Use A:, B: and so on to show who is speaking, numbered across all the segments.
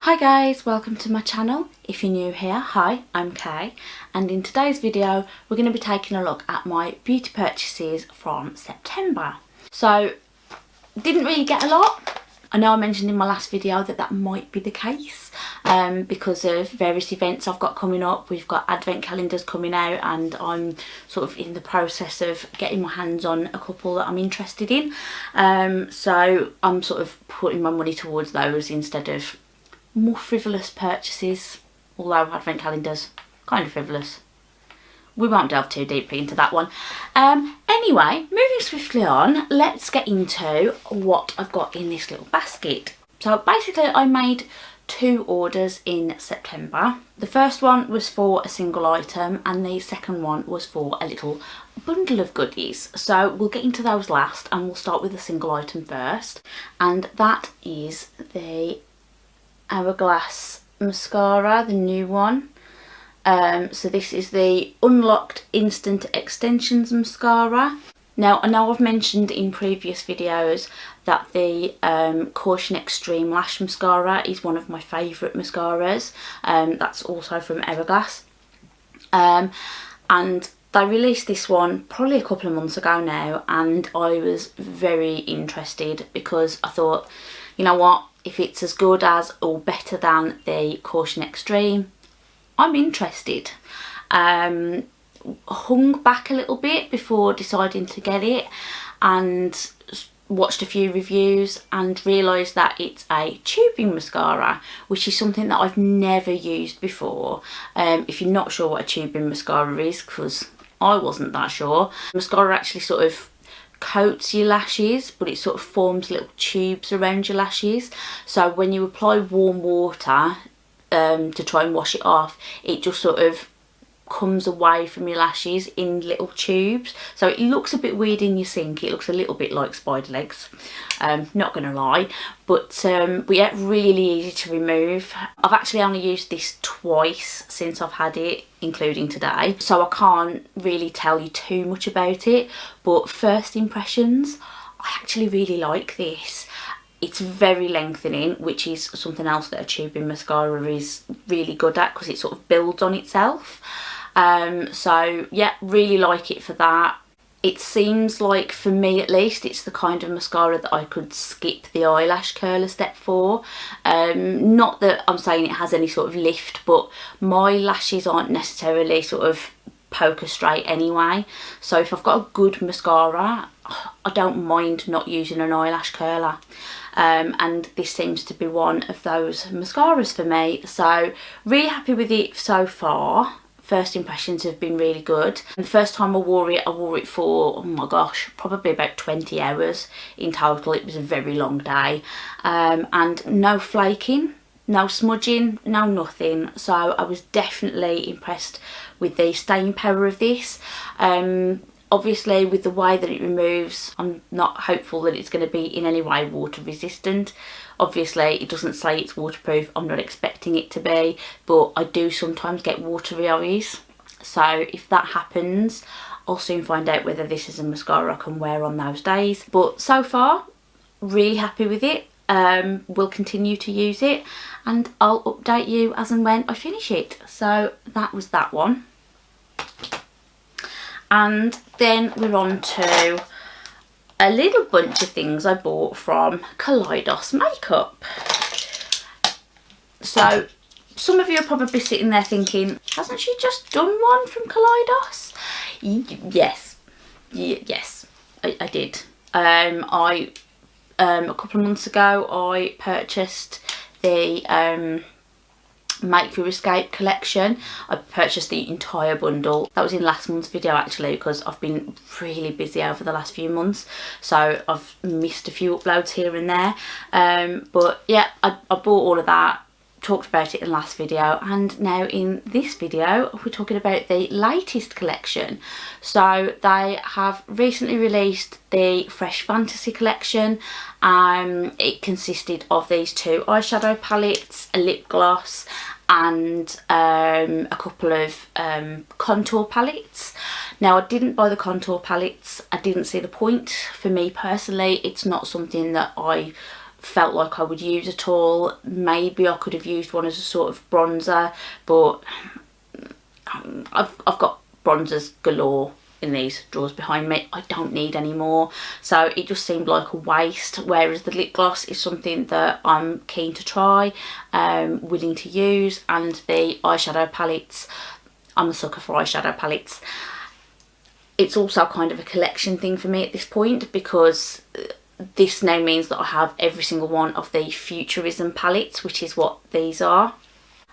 A: Hi guys, welcome to my channel. If you're new here, hi, I'm Kay, and in today's video we're going to be taking a look at my beauty purchases from September. So, didn't really get a lot. I know I mentioned in my last video that might be the case because of various events I've got coming up. We've got advent calendars coming out and I'm sort of in the process of getting my hands on a couple that I'm interested in. So I'm sort of putting my money towards those instead of more frivolous purchases, although advent calendars, kind of frivolous. We won't delve too deeply into that one. Anyway, moving swiftly on, let's get into what I've got in this little basket. So basically I made two orders in September. The first one was for a single item and the second one was for a little bundle of goodies. So we'll get into those last and we'll start with the single item first. And that is the Everglass mascara, the new one. So this is the Unlocked Instant Extensions mascara. Now I know I've mentioned in previous videos that the Caution Extreme Lash mascara is one of my favourite mascaras. That's also from Everglass. And they released this one probably a couple of months ago now and I was very interested because I thought, you know what, if it's as good as or better than the Caution Extreme, I'm interested. Hung back a little bit before deciding to get it and watched a few reviews and realised that it's a tubing mascara, which is something that I've never used before. If you're not sure what a tubing mascara is, because I wasn't that sure, mascara actually sort of coats your lashes, but it sort of forms little tubes around your lashes, so when you apply warm water to try and wash it off, it just sort of comes away from your lashes in little tubes, so it looks a bit weird in your sink. It looks a little bit like spider legs, not gonna lie, but yeah, really easy to remove. I've actually only used this twice since I've had it, including today, so I can't really tell you too much about it, but first impressions, I actually really like this. It's very lengthening, which is something else that a tubing mascara is really good at because it sort of builds on itself. So yeah, really like it for that. It seems like, for me at least, it's the kind of mascara that I could skip the eyelash curler step for. Not that I'm saying it has any sort of lift, but my lashes aren't necessarily sort of poker straight anyway. So if I've got a good mascara, I don't mind not using an eyelash curler. And this seems to be one of those mascaras for me. So really happy with it so far. First impressions have been really good. And the first time I wore it for, oh my gosh, probably about 20 hours in total. It was a very long day. And no flaking, no smudging, no nothing. So I was definitely impressed with the staying power of this. Obviously with the way that it removes, I'm not hopeful that it's going to be in any way water resistant. Obviously it doesn't say it's waterproof, I'm not expecting it to be, but I do sometimes get watery eyes, so if that happens I'll soon find out whether this is a mascara I can wear on those days. But so far really happy with it. Will continue to use it and I'll update you as and when I finish it. So that was that one. And then we're on to a little bunch of things I bought from Kaleidos makeup. So some of you are probably sitting there thinking, hasn't she just done one from Kaleidos? Yes, yes, I did. A couple of months ago I purchased the Make Your Escape collection. I purchased the entire bundle. That was in last month's video actually, because I've been really busy over the last few months, so I've missed a few uploads here and there. But yeah, I bought all of that, talked about it in the last video, and now in this video we're talking about the latest collection. So they have recently released the Fresh Fantasy collection. It consisted of these two eyeshadow palettes, a lip gloss and a couple of contour palettes. Now I didn't buy the contour palettes, I didn't see the point. For me personally, it's not something that I felt like I would use at all. Maybe I could have used one as a sort of bronzer, but I've got bronzers galore in these drawers behind me. I don't need any more, so it just seemed like a waste, whereas the lip gloss is something that I'm keen to try, willing to use. And the eyeshadow palettes, I'm a sucker for eyeshadow palettes. It's also kind of a collection thing for me at this point, because this now means that I have every single one of the Futurism palettes, which is what these are.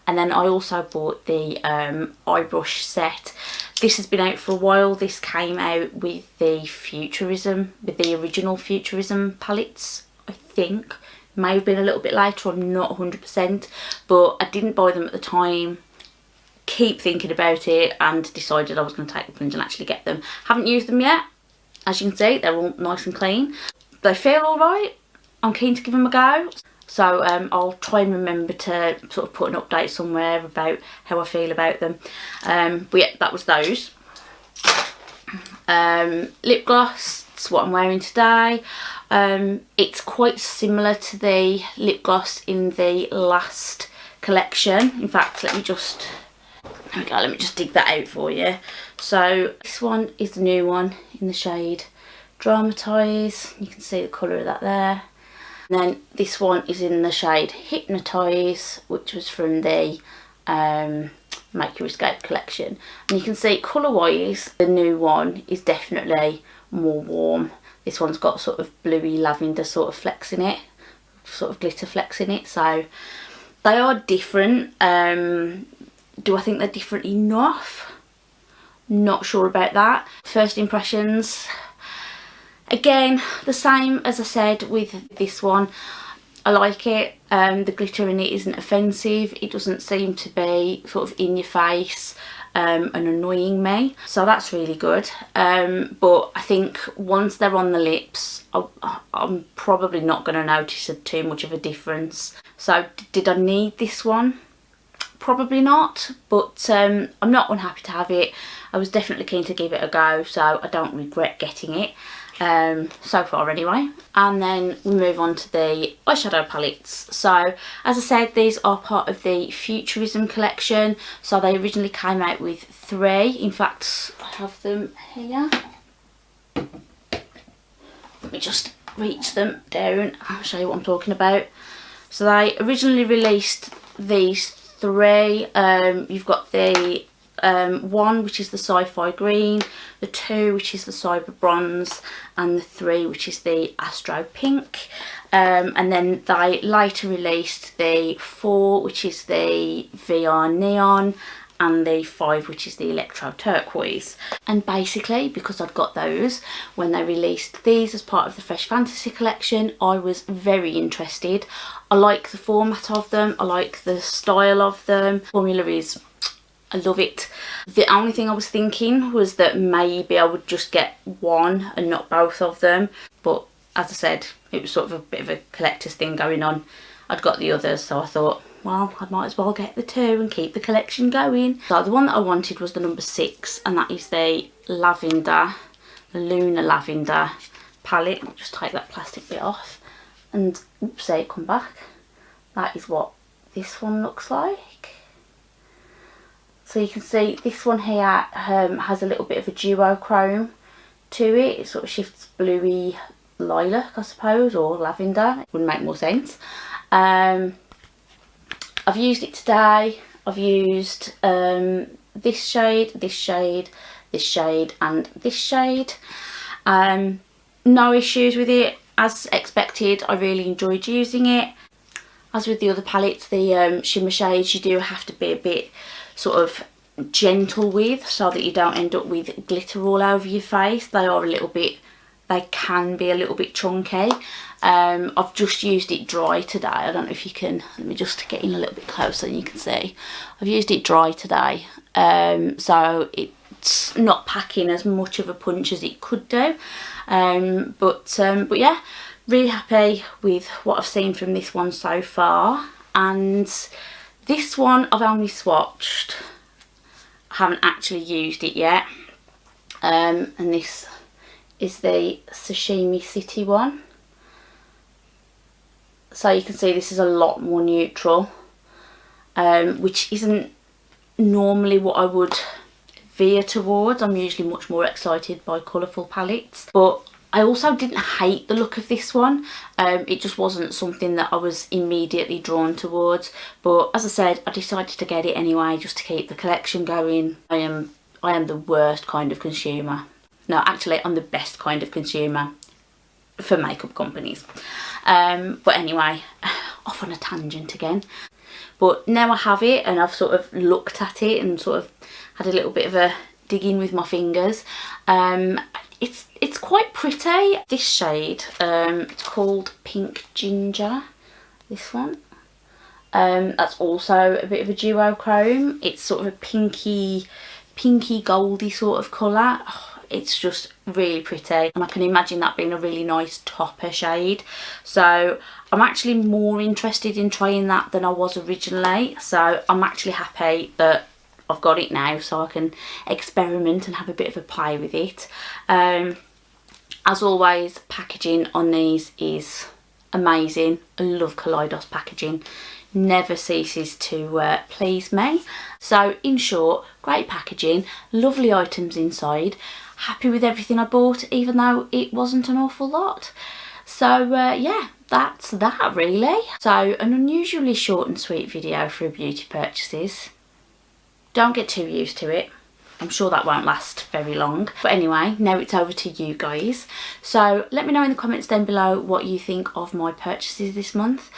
A: And then I also bought the eye brush set. This has been out for a while. This came out with the Futurism, with the original Futurism palettes, I think. May have been a little bit later, I'm not 100%, but I didn't buy them at the time. Keep thinking about it and decided I was going to take the plunge and actually get them. Haven't used them yet. As you can see, they're all nice and clean. They feel alright. I'm keen to give them a go. So I'll try and remember to sort of put an update somewhere about how I feel about them. But yeah, that was those. Lip gloss, it's what I'm wearing today. It's quite similar to the lip gloss in the last collection. In fact, let me just, there we go, let me just dig that out for you. So this one is the new one in the shade Dramatise. You can see the colour of that there. And then this one is in the shade Hypnotise, which was from the Make Your Escape collection. And you can see colour wise, the new one is definitely more warm. This one's got sort of bluey lavender sort of flecks in it, sort of glitter flecks in it. So they are different. Do I think they're different enough? Not sure about that. First impressions, again, the same as I said with this one. I like it. The glitter in it isn't offensive. It doesn't seem to be sort of in your face and annoying me. So that's really good. But I think once they're on the lips, I'm probably not going to notice too much of a difference. So did I need this one? Probably not. But I'm not unhappy to have it. I was definitely keen to give it a go, so I don't regret getting it. So far anyway. And then we move on to the eyeshadow palettes. So as I said, these are part of the Futurism collection. So they originally came out with 3. In fact, I have them here. Let me just reach them down. I'll show you what I'm talking about. So they originally released these 3. You've got the 1, which is the Sci-Fi Green, the 2, which is the Cyber Bronze, and the 3, which is the Astro Pink. And then they later released the 4, which is the VR Neon, and the 5, which is the Electro Turquoise. And basically, because I'd got those when they released these as part of the Fresh Fantasy collection, I was very interested. I like the format of them, I like the style of them. Formula is, I love it. The only thing I was thinking was that maybe I would just get one and not both of them. But as I said, it was sort of a bit of a collector's thing going on. I'd got the others, so I thought, well, I might as well get the 2 and keep the collection going. So the one that I wanted was the number 6, and that is the Lavender, the Lunar Lavender palette. I'll just take that plastic bit off. And, oops, there it come back. That is what this one looks like. So you can see this one here has a little bit of a duochrome to it. It sort of shifts bluey lilac, I suppose, or lavender. It wouldn't make more sense. I've used it today. I've used this shade, this shade, this shade, and this shade. No issues with it. As expected, I really enjoyed using it. As with the other palettes, the shimmer shades, you do have to be a bit sort of gentle with, so that you don't end up with glitter all over your face. They are a little bit, they can be a little bit chunky. I've just used it dry today. I don't know if you can, let me just get in a little bit closer and you can see. I've used it dry today, so it's not packing as much of a punch as it could do. But yeah, really happy with what I've seen from this one so far. And this one I've only swatched, I haven't actually used it yet. And this is the Sashimi City one. So you can see this is a lot more neutral, which isn't normally what I would veer towards. I'm usually much more excited by colourful palettes, but I also didn't hate the look of this one. It just wasn't something that I was immediately drawn towards, but as I said, I decided to get it anyway just to keep the collection going. I am the worst kind of consumer. No, actually I'm the best kind of consumer for makeup companies. But anyway, off on a tangent again. But now I have it and I've sort of looked at it and sort of had a little bit of a dig in with my fingers. It's quite pretty. This shade, it's called Pink Ginger, this one. That's also a bit of a duochrome. It's sort of a pinky goldy sort of colour. Oh, it's just really pretty, and I can imagine that being a really nice topper shade. So I'm actually more interested in trying that than I was originally. So I'm actually happy that I've got it now so I can experiment and have a bit of a play with it. As always, packaging on these is amazing. I love Kaleidos packaging. Never ceases to please me. So in short, great packaging, lovely items inside, happy with everything I bought even though it wasn't an awful lot. So yeah, that's that really. So an unusually short and sweet video for beauty purchases. Don't get too used to it. I'm sure that won't last very long. But anyway, now it's over to you guys. So let me know in the comments down below what you think of my purchases this month.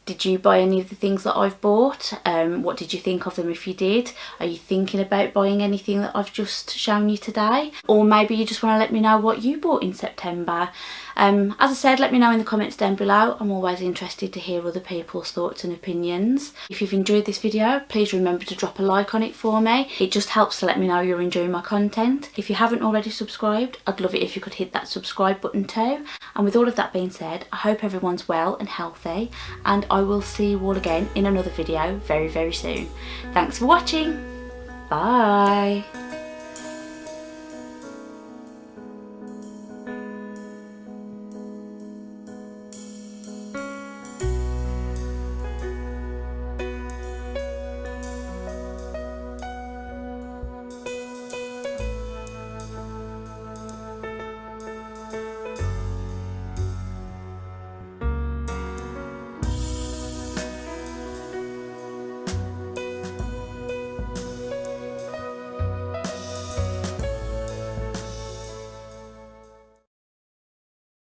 A: Did you buy any of the things that I've bought? What did you think of them if you did? Are you thinking about buying anything that I've just shown you today? Or maybe you just want to let me know what you bought in September. As I said, let me know in the comments down below. I'm always interested to hear other people's thoughts and opinions. If you've enjoyed this video, please remember to drop a like on it for me. It just helps to let me know you're enjoying my content. If you haven't already subscribed, I'd love it if you could hit that subscribe button too. And with all of that being said, I hope everyone's well and healthy, and I will see you all again in another video very, very soon. Thanks for watching. Bye.